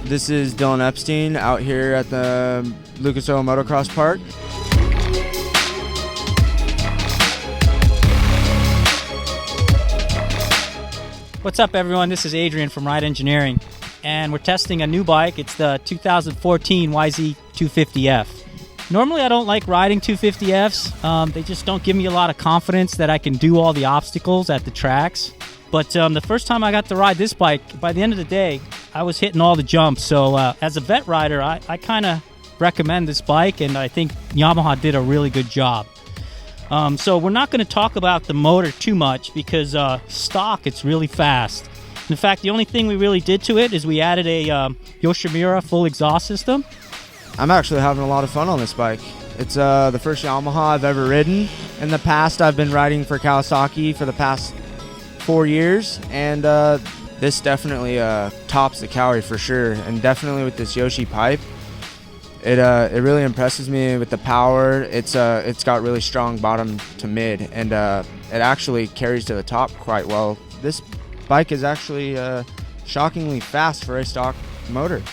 This is Dillan Epstein out here at the Lucas Oil Motocross Park. What's up, everyone? This is Adrian from Ride Engineering, and we're testing a new bike. It's the 2014 YZ250F. Normally, I don't like riding 250Fs. They just don't give me a lot of confidence that I can do all the obstacles at the tracks. But the first time I got to ride this bike, by the end of the day, I was hitting all the jumps. So as a vet rider, I kind of recommend this bike, and I think Yamaha did a really good job. So we're not going to talk about the motor too much because stock, it's really fast. In fact, the only thing we really did to it is we added a Yoshimura full exhaust system. I'm actually having a lot of fun on this bike. It's the first Yamaha I've ever ridden. In the past, I've been riding for Kawasaki for the past 4 years, and this definitely tops the Kawi for sure, and definitely with this Yoshi pipe. It really impresses me with the power. It's got really strong bottom to mid, and it actually carries to the top quite well. This bike is actually shockingly fast for a stock motor.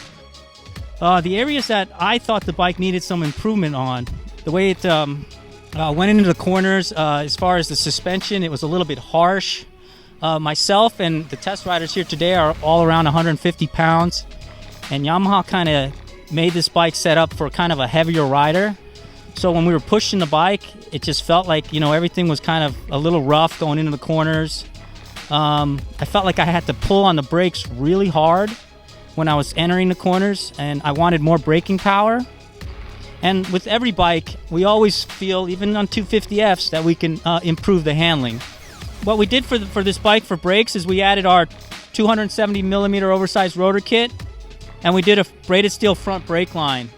The areas that I thought the bike needed some improvement on, the way it went into the corners, as far as the suspension, it was a little bit harsh. Myself and the test riders here today are all around 150 pounds, and Yamaha kind of made this bike set up for kind of a heavier rider. So when we were pushing the bike, it just felt like, you know, everything was kind of a little rough going into the corners. I felt like I had to pull on the brakes really hard when I was entering the corners, and I wanted more braking power. And with every bike, we always feel, even on 250Fs, that we can improve the handling. What we did for this bike for brakes is we added our 270 millimeter oversized rotor kit, and we did a braided steel front brake line.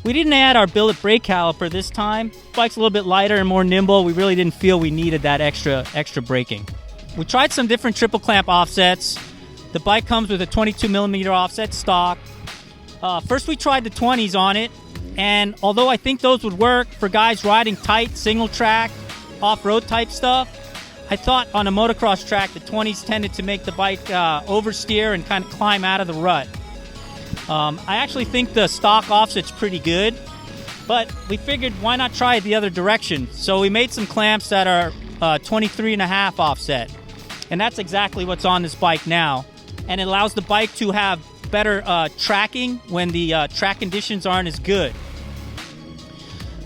We didn't add our billet brake caliper this time. The bike's a little bit lighter and more nimble. We really didn't feel we needed that extra braking. We tried some different triple clamp offsets. The bike comes with a 22 millimeter offset stock. First we tried the 20s on it, and although I think those would work for guys riding tight, single track, off-road type stuff, I thought on a motocross track the 20s tended to make the bike oversteer and kind of climb out of the rut. I actually think the stock offset's pretty good, but we figured why not try it the other direction. So we made some clamps that are 23.5 offset, and that's exactly what's on this bike now. And it allows the bike to have better tracking when the track conditions aren't as good.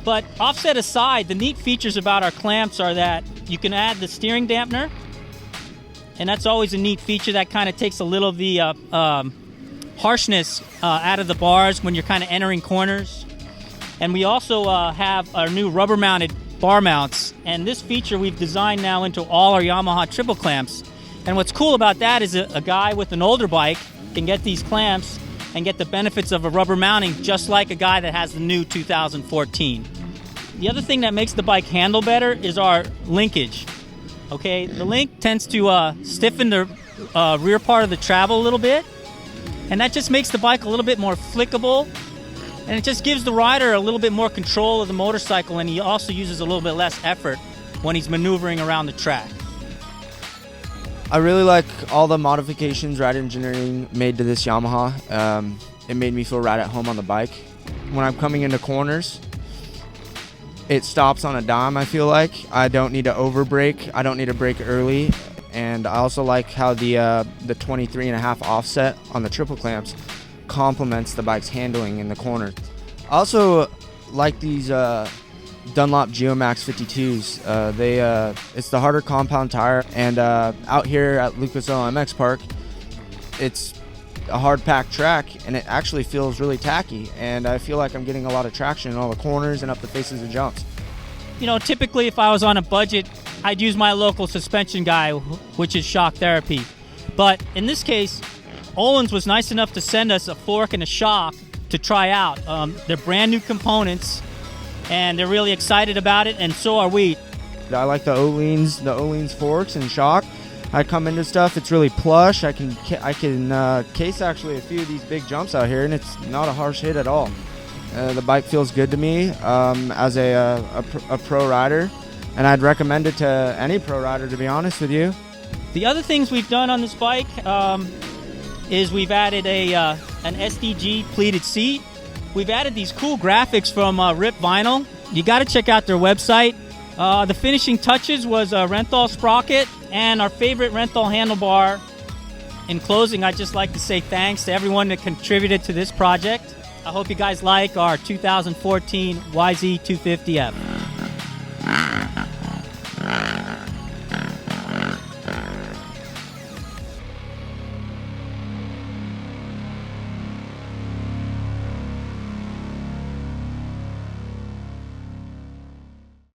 But offset aside, the neat features about our clamps are that you can add the steering dampener, and that's always a neat feature that kind of takes a little of the harshness out of the bars when you're kind of entering corners. And we also have our new rubber mounted bar mounts, and this feature we've designed now into all our Yamaha triple clamps. And what's cool about that is a guy with an older bike can get these clamps and get the benefits of a rubber mounting just like a guy that has the new 2014. The other thing that makes the bike handle better is our linkage. Okay, the link tends to stiffen the rear part of the travel a little bit, and that just makes the bike a little bit more flickable, and it just gives the rider a little bit more control of the motorcycle, and he also uses a little bit less effort when he's maneuvering around the track. I really like all the modifications Ride Engineering made to this Yamaha. It made me feel right at home on the bike. When I'm coming into corners, it stops on a dime, I feel like. I don't need to over-brake. I don't need to brake early. And I also like how the 23.5 offset on the triple clamps complements the bike's handling in the corner. I also like these Dunlop Geomax 52s. It's the harder compound tire, and out here at Lucas Oil MX Park, it's a hard packed track, and it actually feels really tacky, and I feel like I'm getting a lot of traction in all the corners and up the faces of jumps. You know, typically if I was on a budget, I'd use my local suspension guy, which is Shock Therapy. But in this case, Ohlins was nice enough to send us a fork and a shock to try out. They're brand new components, and they're really excited about it, and so are we. I like the Ohlins forks and shock. I come into stuff, it's really plush. I can case actually a few of these big jumps out here, and it's not a harsh hit at all. The bike feels good to me as a pro rider, and I'd recommend it to any pro rider, to be honest with you. The other things we've done on this bike is we've added an SDG pleated seat. We've added these cool graphics from Rip Vinyl. You got to check out their website. The finishing touches was a Renthal sprocket and our favorite Renthal handlebar. In closing, I'd just like to say thanks to everyone that contributed to this project. I hope you guys like our 2014 YZ250F.